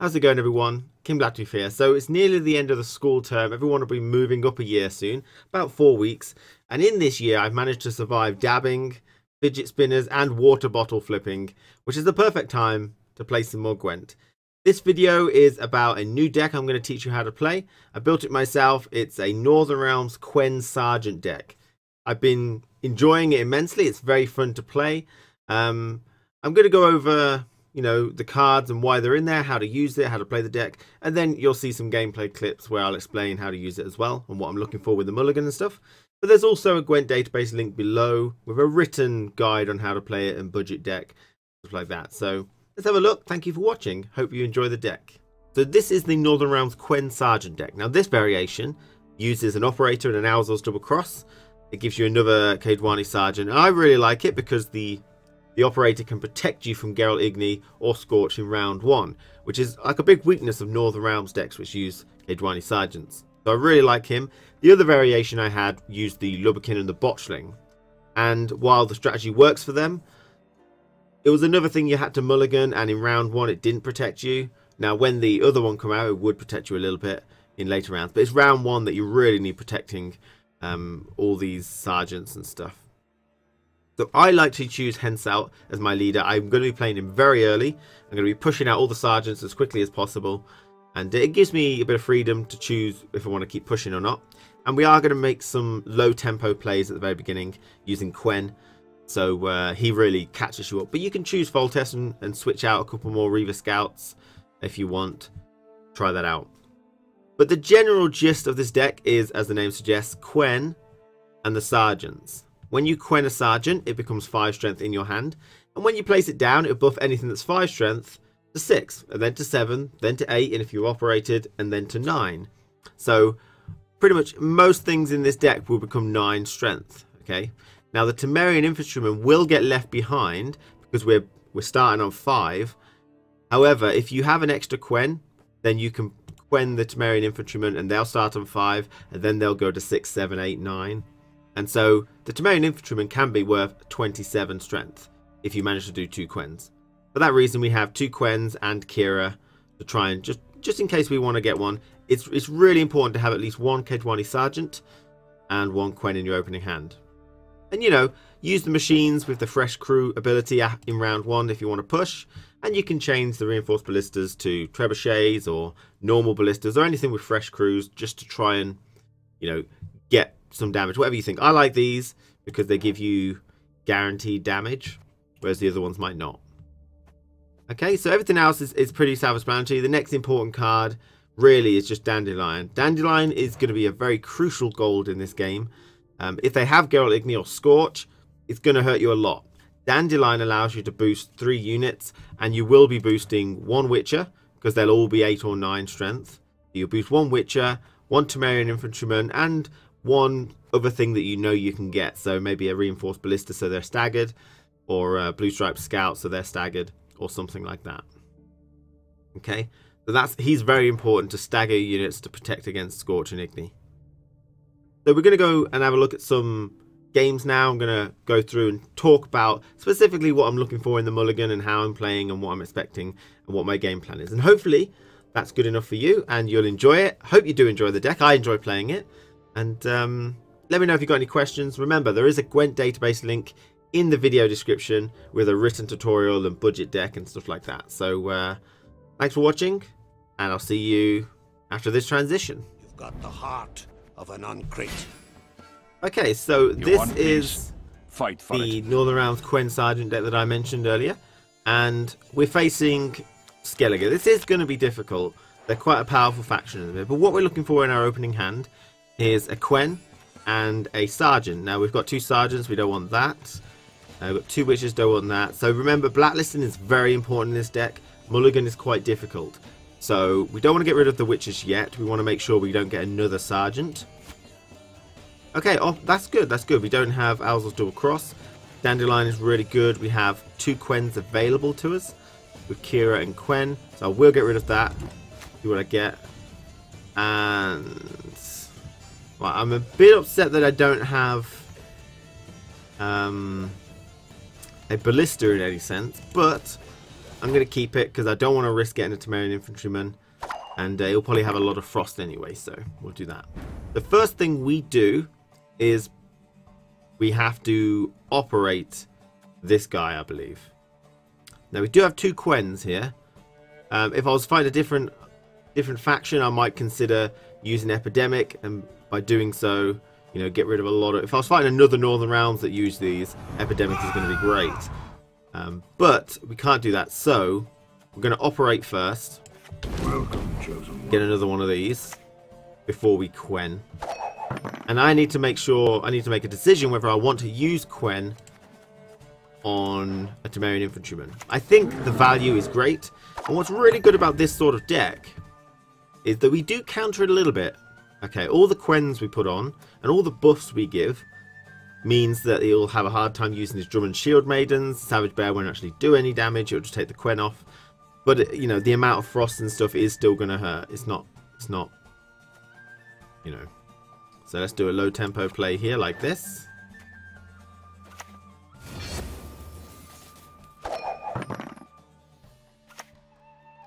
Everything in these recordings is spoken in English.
How's it going, everyone? KingBlackToof here. So it's nearly the end of the school term. Everyone will be moving up a year soon, about 4 weeks. And in this year, I've managed to survive dabbing, fidget spinners, and water bottle flipping, which is the perfect time to play some more Gwent. This video is about a new deck I'm going to teach you how to play. I built it myself. It's a Northern Realms Quen Sergeant deck. I've been enjoying it immensely. It's very fun to play. I'm going to go over the cards and why they're in there, how to use it, how to play the deck, and then you'll see some gameplay clips where I'll explain how to use it as well and what I'm looking for with the mulligan and stuff. But there's also a Gwent database link below with a written guide on how to play it and budget deck, stuff like that. So let's have a look. Thank you for watching. Hope you enjoy the deck. So this is the Northern Realms Quen Sergeant deck. Now this variation uses an operator and an Owl's double cross. It gives you another Kedwani Sergeant. And I really like it because the operator can protect you from Geralt Igni or Scorch in round 1, which is like a big weakness of Northern Realms decks which use Kedwani Sergeants. So I really like him. The other variation I had used the Lubberkin and the Botchling. And while the strategy works for them, it was another thing you had to mulligan, and in round 1 it didn't protect you. Now when the other one come out, it would protect you a little bit in later rounds. But it's round 1 that you really need protecting all these sergeants and stuff. So I like to choose Henselt as my leader. I'm going to be playing him very early. I'm going to be pushing out all the sergeants as quickly as possible. And it gives me a bit of freedom to choose if I want to keep pushing or not. And we are going to make some low tempo plays at the very beginning using Quen. So he really catches you up. But you can choose Foltest and switch out a couple more Reaver Scouts if you want. Try that out. But the general gist of this deck is, as the name suggests, Quen and the sergeants. When you Quen a sergeant, it becomes 5 strength in your hand. And when you place it down, it'll buff anything that's 5 strength to 6, and then to 7, then to 8, and if you operated, and then to 9. So pretty much most things in this deck will become 9 strength. Okay. Now the Temerian infantryman will get left behind because we're starting on 5. However, if you have an extra Quen, then you can Quen the Temerian infantryman, and they'll start on 5, and then they'll go to 6, 7, 8, 9. And so the Temerian infantryman can be worth 27 strength if you manage to do 2 Quens. For that reason, we have 2 Quens and Kira to try and just in case we want to get one. It's really important to have at least 1 Kedwani Sergeant and 1 Quen in your opening hand. And use the machines with the fresh crew ability in round 1 if you want to push. And you can change the reinforced ballistas to trebuchets or normal ballistas or anything with fresh crews just to try and get some damage, whatever you think. I like these because they give you guaranteed damage, whereas the other ones might not. Okay, so everything else is pretty self-explanatory. The next important card really is just Dandelion. Dandelion is going to be a very crucial gold in this game. If they have Geralt Igni or Scorch, it's going to hurt you a lot. Dandelion allows you to boost 3 units, and you will be boosting 1 Witcher, because they'll all be 8 or 9 strength. You'll boost 1 Witcher, 1 Temerian infantryman, and 1 other thing that you can get. So maybe a reinforced ballista so they're staggered, or a blue striped scout so they're staggered, or something like that. Okay, so he's very important to stagger units to protect against Scorch and Igni. So we're going to go and have a look at some games now. I'm going to go through and talk about specifically what I'm looking for in the mulligan and how I'm playing and what I'm expecting and what my game plan is. And hopefully that's good enough for you and you'll enjoy it. Hope you do enjoy the deck. I enjoy playing it. And let me know if you've got any questions. Remember, there is a Gwent database link in the video description with a written tutorial and budget deck and stuff like that. So thanks for watching, and I'll see you after this transition. You've got the heart of an uncrate. Okay, so this is the Northern Realms Quen Sergeant deck that I mentioned earlier, and we're facing Skellige. This is going to be difficult. They're quite a powerful faction in there, but what we're looking for in our opening hand is a Quen and a Sergeant. Now we've got 2 Sergeants, we don't want that. We've got 2 Witches, don't want that. So remember, blacklisting is very important in this deck. Mulligan is quite difficult. So we don't want to get rid of the Witches yet. We want to make sure we don't get another Sergeant. Okay, oh, that's good, that's good. We don't have Owl's double cross. Dandelion is really good. We have 2 Quens available to us with Kira and Quen. So I will get rid of that. See what I get. And well, I'm a bit upset that I don't have a ballista in any sense, but I'm going to keep it because I don't want to risk getting a Temerian infantryman. And he'll probably have a lot of frost anyway, so we'll do that. The first thing we do is we have to operate this guy, I believe. Now, we do have 2 Quens here. If I was fighting a different faction, I might consider using Epidemic, and by doing so, you know, get rid of a lot of... If I was fighting another Northern Realms that use these, Epidemic is going to be great. But we can't do that, so we're going to operate first. Welcome, chosen one. Get another one of these before we Quen. And I need to make a decision whether I want to use Quen on a Temerian infantryman. I think the value is great, and what's really good about this sort of deck is that we do counter it a little bit. Okay, all the Quens we put on and all the buffs we give means that he'll have a hard time using his Drum and Shield Maidens. Savage Bear won't actually do any damage, it'll just take the Quen off. But, you know, the amount of frost and stuff is still going to hurt. It's not, you know. So let's do a low tempo play here like this.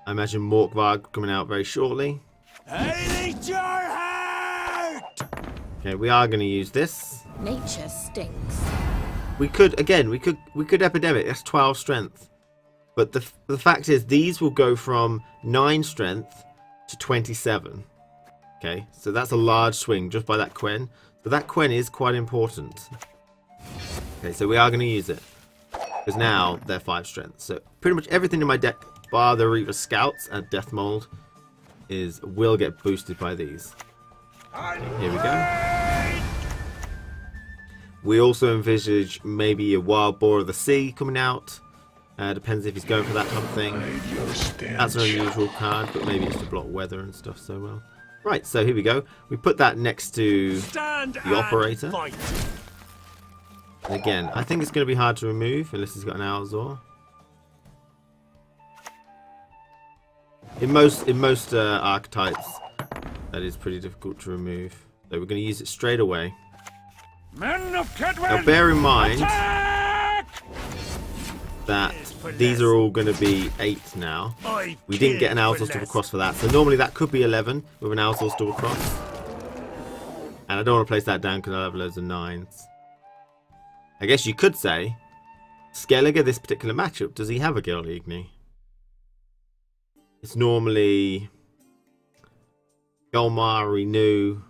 I imagine Morkvarg coming out very shortly. I need your heart! Okay, we are going to use this. Nature stinks. We could, again, we could Epidemic. That's 12 strength. But the fact is, these will go from 9 strength to 27. Okay, so that's a large swing just by that Quen. So that Quen is quite important. Okay, so we are going to use it. Because now they're 5 strength. So pretty much everything in my deck, bar the Reaver Scouts and Death Mold, will get boosted by these. Here we go. We also envisage maybe a Wild Boar of the Sea coming out. Depends if he's going for that type of thing. That's an unusual card, but maybe it's to block weather and stuff so well. Right, so here we go. We put that next to the Operator. And again, I think it's going to be hard to remove unless he's got an Alzor. In most archetypes, that is pretty difficult to remove. So we're going to use it straight away. Now bear in mind that these are all going to be 8 now. We didn't get an Alzor Double Cross for that, so normally that could be 11 with an Alzor Double Cross. And I don't want to place that down because I'll have loads of 9s. I guess you could say, Skellige, this particular matchup, does he have a Guild Igni? It's normally Golmar, Renew.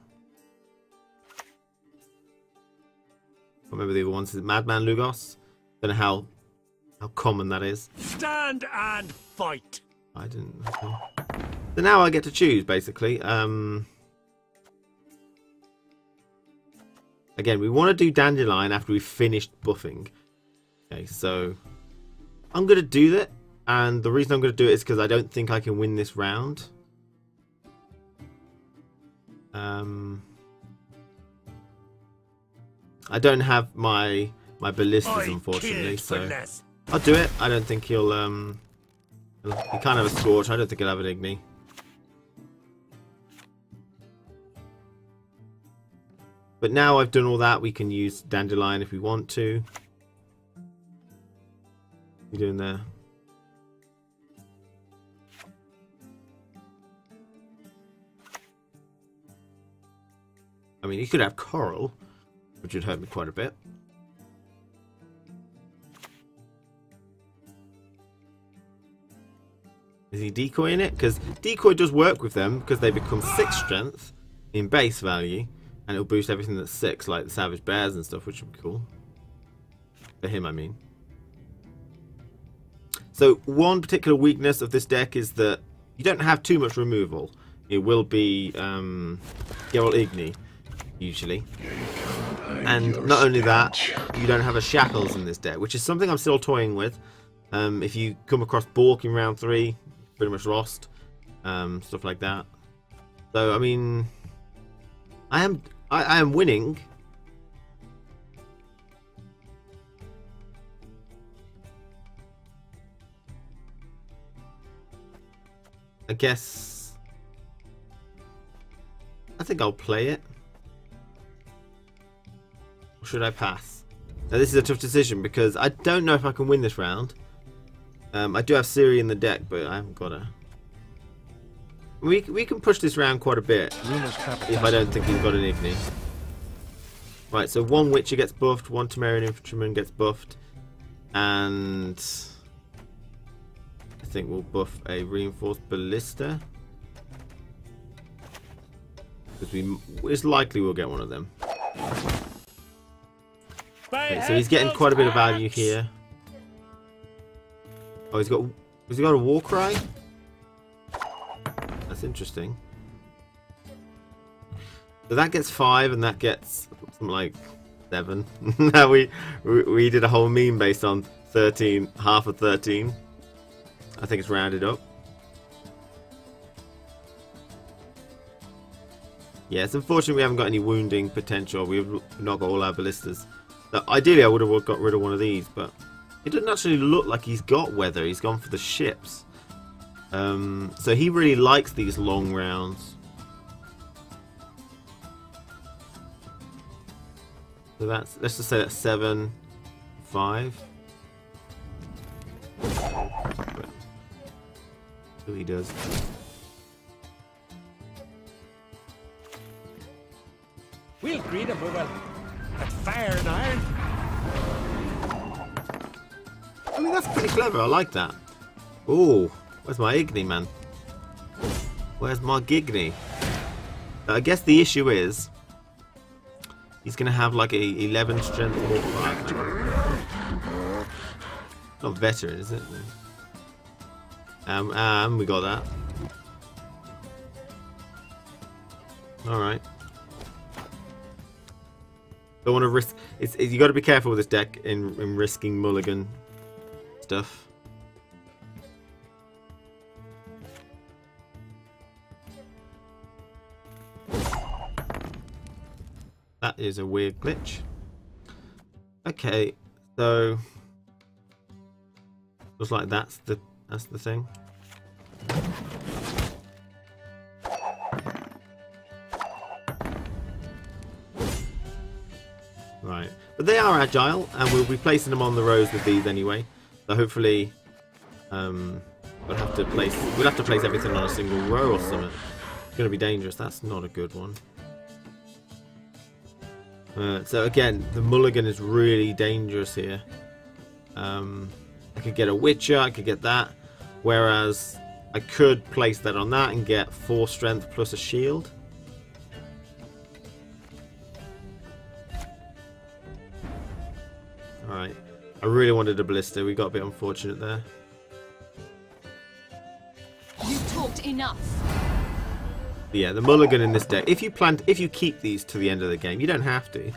I remember the other ones. Is it Madman Lugos? Don't know how common that is. Stand and fight. I didn't. Okay. So now I get to choose basically. Again, we want to do Dandelion after we've finished buffing. Okay, so I'm going to do that. And the reason I'm going to do it is because I don't think I can win this round. I don't have my ballistas, unfortunately, so I'll do it. I don't think he'll he can't have a Scorch. I don't think he'll have an Igni. But now I've done all that, we can use Dandelion if we want to. What are you doing there? I mean, you could have Coral, which would hurt me quite a bit. Is he decoying it? Because decoy does work with them because they become 6 strength in base value, and it'll boost everything that's 6, like the Savage Bears and stuff, which would be cool. For him, I mean. So one particular weakness of this deck is that you don't have too much removal. It will be Geralt Igni, usually. And not only that, you don't have a Shackles in this deck, which is something I'm still toying with. If you come across Bork in round 3, pretty much lost. Stuff like that. So, I mean, I am winning. I guess I think I'll play it. Or should I pass? Now this is a tough decision because I don't know if I can win this round. I do have Siri in the deck, but I haven't got her. We can push this round quite a bit if I don't think he's got an Igni. Right, so one Witcher gets buffed, one Temerian Infantryman gets buffed, and I think we'll buff a Reinforced Ballista. Because it's likely we'll get one of them. Okay, so he's getting quite a bit of value here. Oh, has he got a war cry? That's interesting. So that gets 5 and that gets something like 7. Now we did a whole meme based on 13, half of 13. I think it's rounded up. Yeah, it's unfortunate we haven't got any wounding potential. We've not got all our ballistas. So ideally, I would have got rid of one of these, but it doesn't actually look like he's got weather. He's gone for the ships. So he really likes these long rounds. So let's just say that's 7, 5. So he does. We'll greet him with a fire and iron. I mean, that's pretty clever. I like that. Ooh, where's my Igni, man? Where's my Gigni? I guess the issue is he's going to have like a 11 strength mortar. Not veteran, is it? We got that. Alright. Don't want to risk. You got to be careful with this deck in risking mulligan stuff. That is a weird glitch. Okay, so looks like that's the thing. Right, but they are agile, and we'll be placing them on the rows with these anyway. So hopefully, we'll have to place everything on a single row or something. It's going to be dangerous. That's not a good one. So again, the mulligan is really dangerous here. I could get a Witcher, I could get that, whereas I could place that on that and get 4 strength plus a shield. Alright, I really wanted a ballista, we got a bit unfortunate there. You talked enough. But yeah, the mulligan in this deck, if you keep these to the end of the game, you don't have to.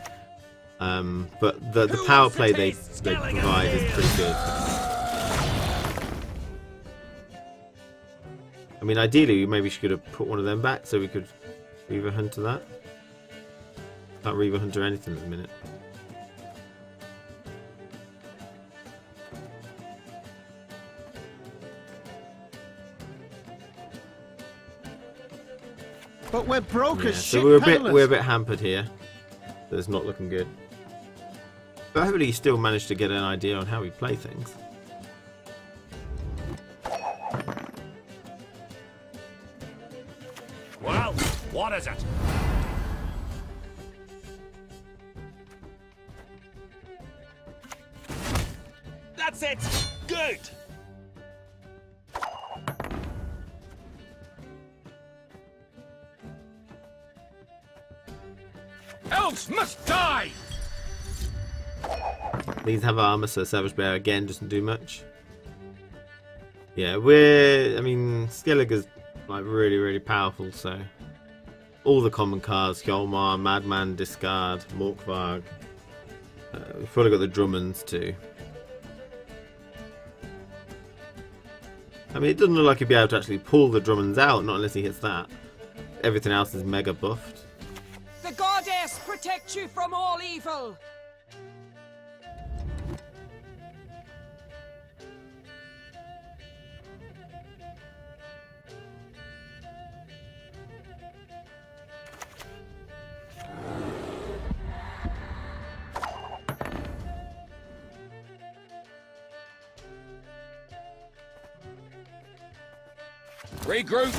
But the power play they provide is pretty good. I mean, ideally, maybe we should have put one of them back so we could Reaver Hunter that. Can't Reaver Hunter anything at the minute. But we're broke as shit. So we're a bit hampered here. So it's not looking good. But hopefully you still managed to get an idea on how we play things. Well, what is it? That's it! Good! Elves must die! These have armor, so Savage Bear again doesn't do much. Yeah, I mean, Skelliger's like really powerful, so all the common cards, Hjalmar, Madman, Discard, Morkvarg. We've probably got the Drummonds too. I mean, it doesn't look like he'd be able to actually pull the Drummonds out, not unless he hits that. Everything else is mega buffed. The goddess protect you from all evil! Regroup.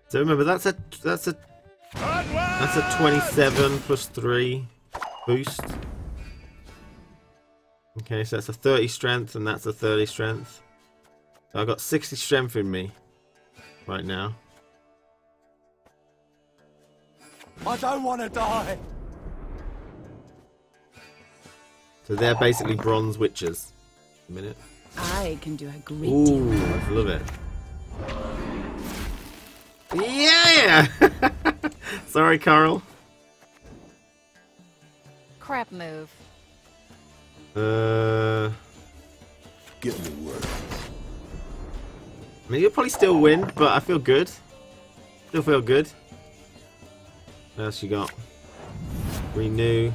So remember, that's a 27 plus 3 boost. Okay, so that's a 30 strength and that's a 30 strength. So I've got 60 strength in me right now. I don't want to die. So they're basically bronze witches. A minute. I can do a great Ooh, deal. I love it. Yeah! Sorry, Carl. Crap move. Get me work. I mean, you'll probably still win, but I feel good. Still feel good. What else you got? Renew.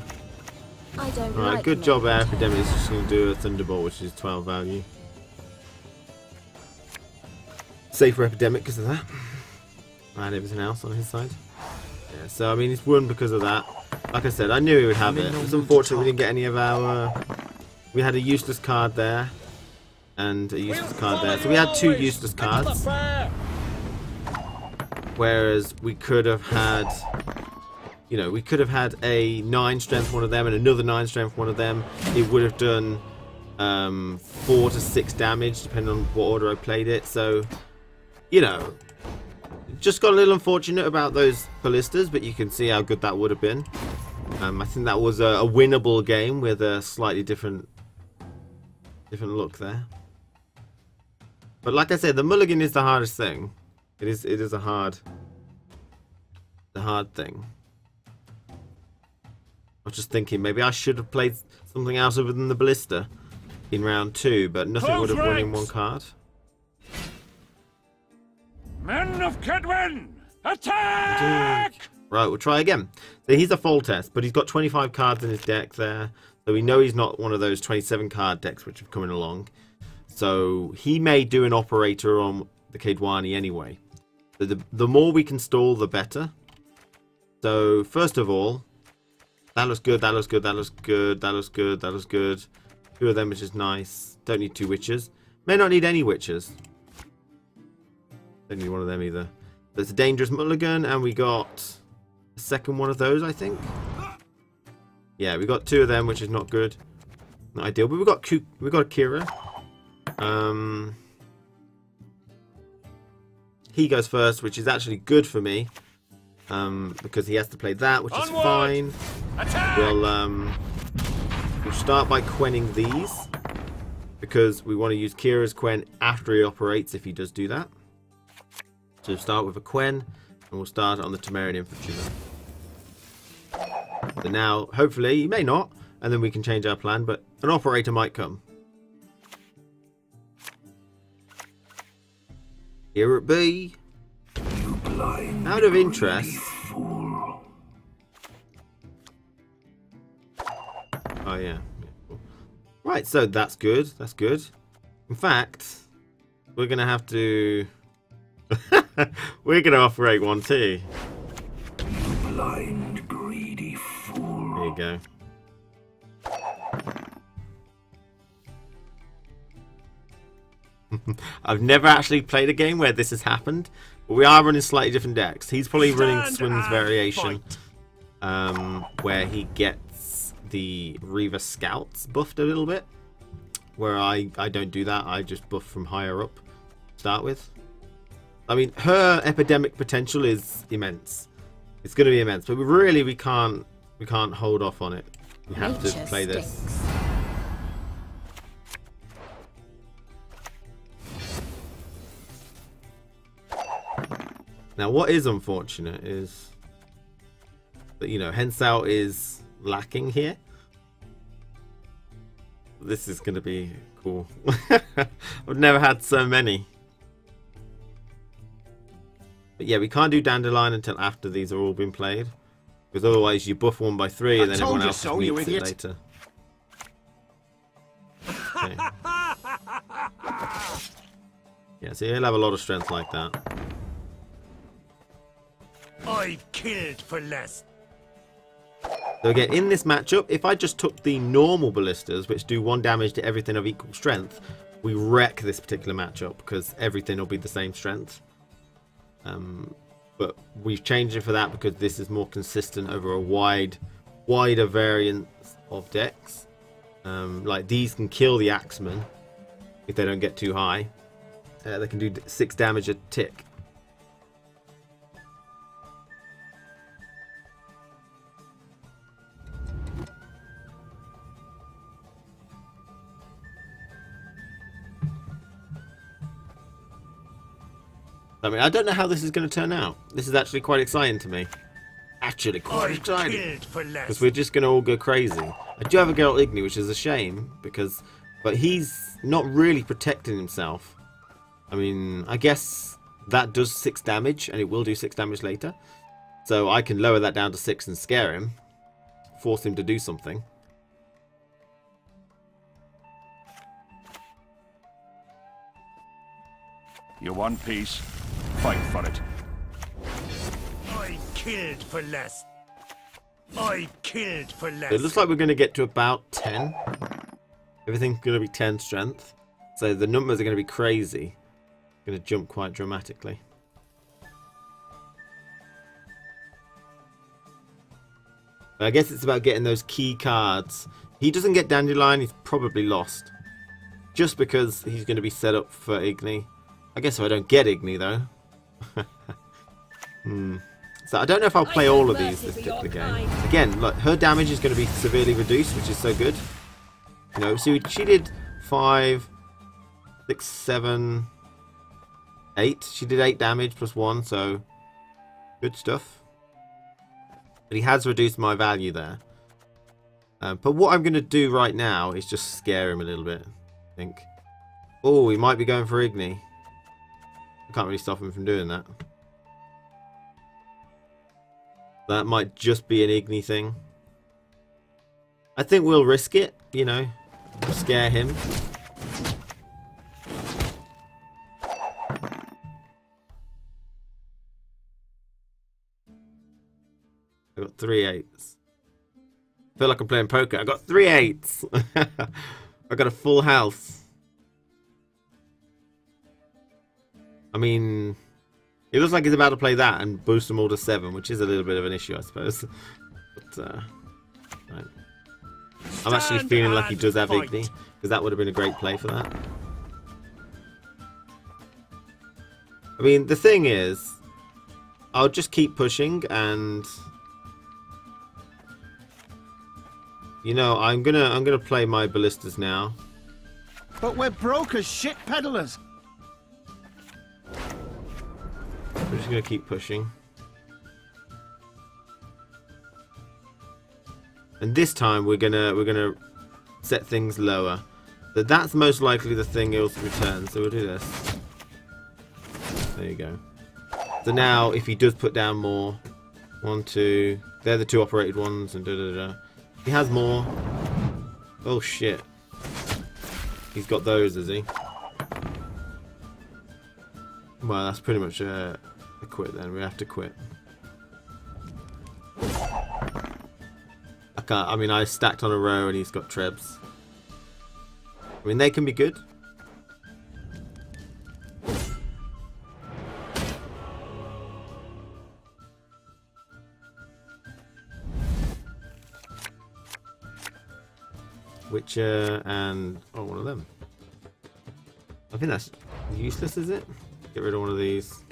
I don't Alright, like good job, making Epidemic. It's just going to do a Thunderbolt, which is 12 value. Safe for Epidemic because of that. And everything else on his side. Yeah, so I mean, he's won because of that. Like I said, I knew he would have it. It's unfortunate we didn't get any of our... we had a useless card there. And a useless card there. So we had 2 useless cards. Whereas we could have had... you know, we could have had a 9 strength one of them and another 9 strength one of them. It would have done 4 to 6 damage depending on what order I played it. So, you know, just got a little unfortunate about those ballistas, but you can see how good that would have been. I think that was a winnable game with a slightly different look there. But like I said, the mulligan is the hardest thing. It is a hard thing. I was just thinking maybe I should have played something else other than the ballista in round 2, but nothing would have won in 1 card. Men of Quen, attack! Right, we'll try again. So he's a full test, but he's got 25 cards in his deck there. So we know he's not one of those 27 card decks which have coming along. So he may do an operator on the Kedwani anyway. So the more we can stall, the better. So first of all, that looks good, that looks good, that looks good, that looks good, that looks good. 2 of them, which is nice. Don't need 2 witches. May not need any witches. Don't need one of them either. There's a dangerous mulligan, and we got a second one of those, I think. Yeah, we got 2 of them, which is not good. Not ideal, but we got Kira. He goes first, which is actually good for me. Because he has to play that, which is fine. We'll start by Quenning these. Because we want to use Kira's Quen after he operates, if he does do that. So we'll start with a Quen, and we'll start on the Temerian Infantryman. So now, hopefully, he may not, and then we can change our plan, but an operator might come. Here it be. Out of interest. Oh yeah. Right, so that's good. That's good. In fact, we're gonna have to. We're gonna operate one too. You blind, greedy fool. There you go. I've never actually played a game where this has happened, but we are running slightly different decks. He's probably running Swin's variation, where he gets the Reaver Scouts buffed a little bit, where I don't do that. I just buff from higher up to start with. I mean, her epidemic potential is immense. It's going to be immense, but we can't hold off on it. We have to play this. Now, what is unfortunate is that, you know, Hensau is lacking here. This is going to be cool. I've never had so many. But yeah, we can't do Dandelion until after these are all been played. Because otherwise you buff 1 by 3 and then everyone else meets it later. Okay. Yeah, so he'll have a lot of strength like that. I've killed for less. So again, in this matchup, if I just took the normal ballistas, which do 1 damage to everything of equal strength, we wreck this particular matchup because everything will be the same strength. But we've changed it for that because this is more consistent over a wider variance of decks. Like these can kill the axemen if they don't get too high. They can do 6 damage a tick. I mean, I don't know how this is going to turn out. This is actually quite exciting to me. Actually, quite exciting. Because we're just going to all go crazy. I do have a girl Igni, which is a shame, but he's not really protecting himself. I mean, I guess that does 6 damage, and it will do 6 damage later. So I can lower that down to 6 and scare him. Force him to do something. You want peace? Fight for it. I killed for less. I killed for less. It looks like we're going to get to about 10. Everything's going to be 10 strength. So the numbers are going to be crazy. Going to jump quite dramatically. I guess it's about getting those key cards. He doesn't get Dandelion, he's probably lost. Just because he's going to be set up for Igni. I guess if I don't get Igni though. So I don't know if I'll play all of these this particular game. Again, look, her damage is going to be severely reduced, which is so good. You know, so she did 5, 6, 7, 8. She did 8 damage plus 1, so good stuff. But he has reduced my value there. But what I'm going to do right now is just scare him a little bit, I think. Oh, he might be going for Igni. I can't really stop him from doing that. That might just be an Igni thing. I think we'll risk it, you know. Scare him. I got 3 8s. I feel like I'm playing poker. I got 3 8s. I got a full house. I mean, it looks like he's about to play that and boost them all to 7, which is a little bit of an issue, I suppose. But, right. I'm actually feeling like he does have Igni, because that would have been a great play for that. I mean, the thing is, I'll just keep pushing and, you know, I'm gonna play my ballistas now. But we're broke as shit peddlers. We're just gonna keep pushing. And this time we're gonna set things lower. But that's most likely the thing he'll return, so we'll do this. There you go. So now if he does put down more, 1, 2, they're the 2 operated ones, and da-da-da. He has more. Oh shit. He's got those, has he? Well, that's pretty much a quit then. We have to quit. I can't. I mean, I stacked on a row and he's got trebs. I mean, they can be good. Witcher and one of them. I think that's useless, is it? Get rid of one of these.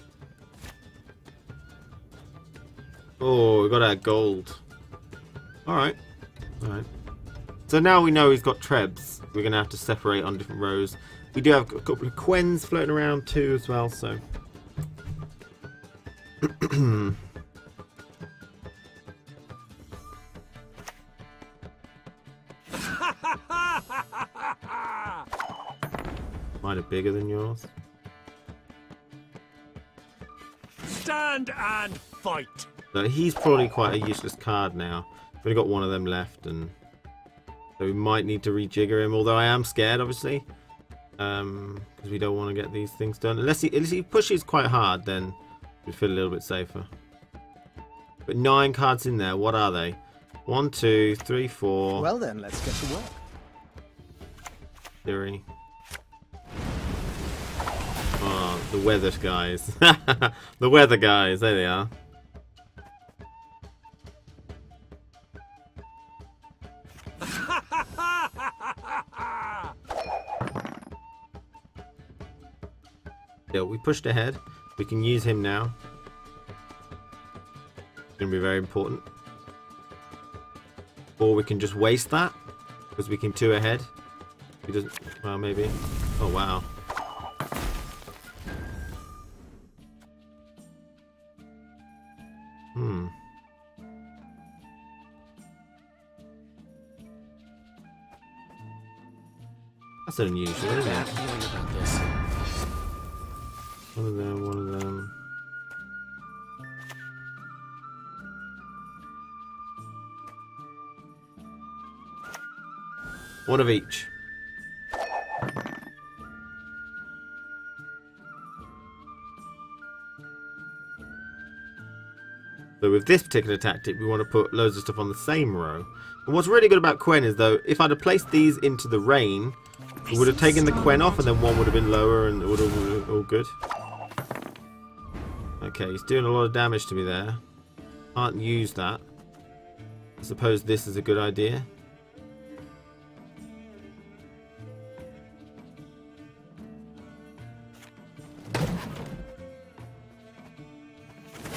Oh, we got our gold. Alright. Alright. So now we know he's got trebs. We're going to have to separate on different rows. We do have a couple of Quens floating around too as well, so... Mine are bigger than yours. Stand and fight. So he's probably quite a useless card now. We've only got one of them left, and so we might need to rejigger him. Although I am scared, obviously, because we don't want to get these things done. Unless he pushes quite hard, then we feel a little bit safer. But 9 cards in there. What are they? 1, 2, 3, 4. Well then, let's get to work. Theory. Oh, the weather guys. The weather guys. There they are. Yeah, we pushed ahead. We can use him now. It's going to be very important. Or we can just waste that because we can 2 ahead. He doesn't. Well, maybe. Oh wow. That's unusual, isn't it? One of them, one of them. One of each. So with this particular tactic, we want to put loads of stuff on the same row. And what's really good about Quen is, though, if I'd have placed these into the rain, it would have taken the Quen off, and then one would have been lower, and it would have been all good. Okay, he's doing a lot of damage to me there. Can't use that. I suppose this is a good idea.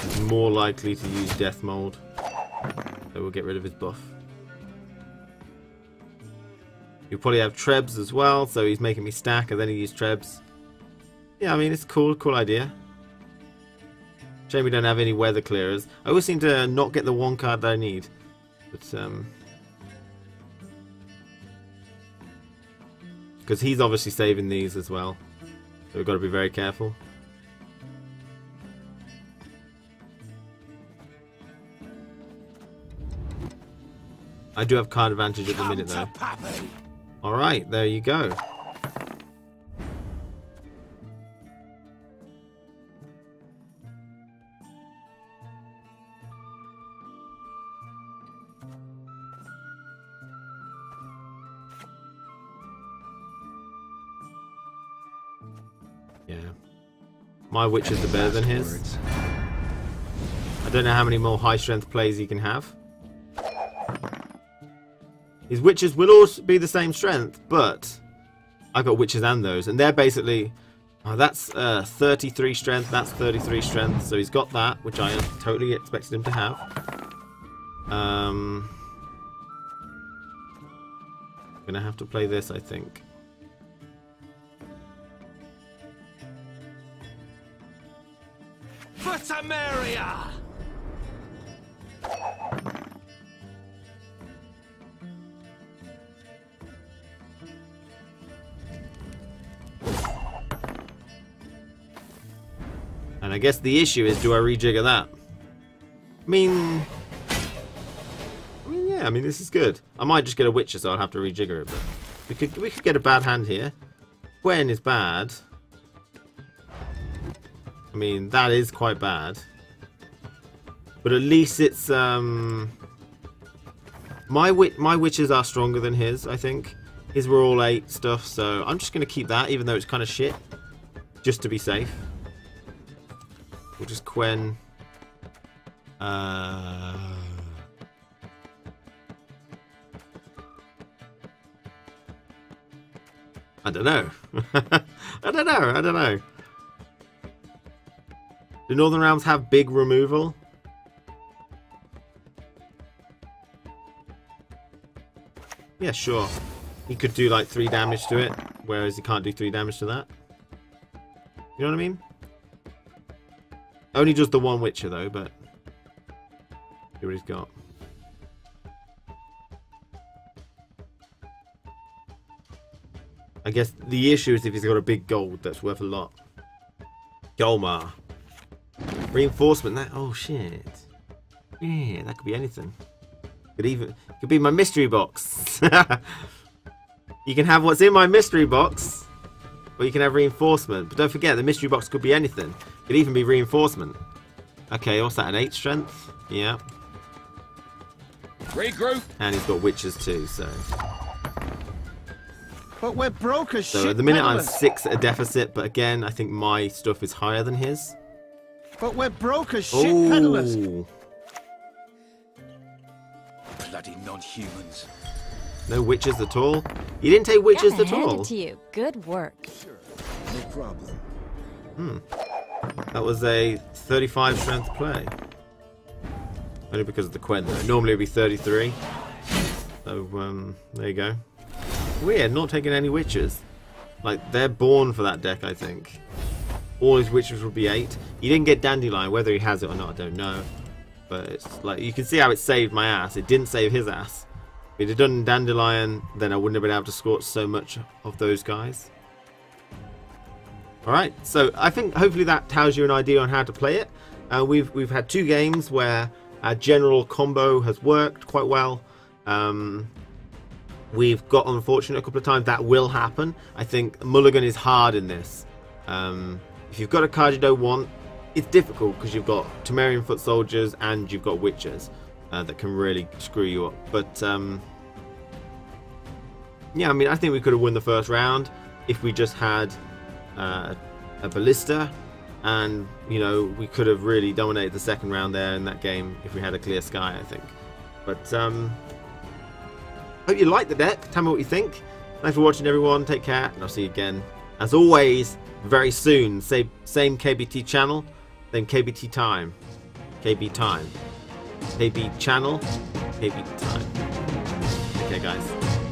He's more likely to use Death Mold. So we'll get rid of his buff. He'll probably have Trebs as well, so he's making me stack, and then he used Trebs. Yeah, I mean, it's cool idea. Shame we don't have any weather clearers. I always seem to not get the one card that I need. But, because he's obviously saving these as well. So we've got to be very careful. I do have card advantage at the minute, though. Alright, there you go. Yeah. My witches are better than his. I don't know how many more high strength plays he can have. His witches will all be the same strength, but I got witches and those, and they're basically... Oh, that's 33 strength, that's 33 strength, so he's got that, which I totally expected him to have. Gonna have to play this, I think. For Samaria! And I guess the issue is, do I rejigger that? I mean, yeah, I mean, this is good. I might just get a Witcher, so I'll have to rejigger it, but we could get a bad hand here. Quen is bad. I mean, that is quite bad. But at least it's, my Witches are stronger than his, I think. His were all 8 stuff, so I'm just going to keep that, even though it's kind of shit. Just to be safe. We'll just Quen. I don't know. I don't know. Do Northern Realms have big removal? Yeah, sure. He could do like 3 damage to it, whereas he can't do 3 damage to that. You know what I mean? Only just the one Witcher though, but see what he's got. I guess the issue is if he's got a big gold that's worth a lot. Golmar. Reinforcement, that, oh shit. Yeah, that could be anything. Could be my mystery box. You can have what's in my mystery box, or you can have reinforcement. But don't forget, the mystery box could be anything. It could even be reinforcement. Okay, what's that? An 8 strength? Yeah. Regroup. And he's got witches too, so. But we're broke as shit So at the minute I'm peddlers. 6 at a deficit, but again, I think my stuff is higher than his. But we're broke as shit peddlers. Oh, Bloody non-humans. no witches at all. You didn't take witches Gotta at hand all. it to you. Good work. No problem. That was a 35 strength play. Only because of the Quen though. Normally it'd be 33. So there you go. Weird, not taking any witches. Like they're born for that deck, I think. All his witches would be 8. He didn't get Dandelion, whether he has it or not, I don't know. But it's like you can see how it saved my ass. It didn't save his ass. If it had done Dandelion, then I wouldn't have been able to scorch so much of those guys. Alright, so I think hopefully that tells you an idea on how to play it. We've had 2 games where our general combo has worked quite well. We've got unfortunate a couple of times. That will happen. I think Mulligan is hard in this. If you've got a card you don't want, it's difficult because you've got Temerian foot soldiers and you've got witches that can really screw you up. But yeah, I mean, I think we could have won the first round if we just had a ballista, and you know, we could have really dominated the second round there in that game if we had a clear sky, I think. But hope you like the deck. Tell me what you think. Thanks for watching, everyone. Take care, and I'll see you again as always very soon. Same KBT channel, then KBT time, KB time, KB channel, KB time. Okay guys.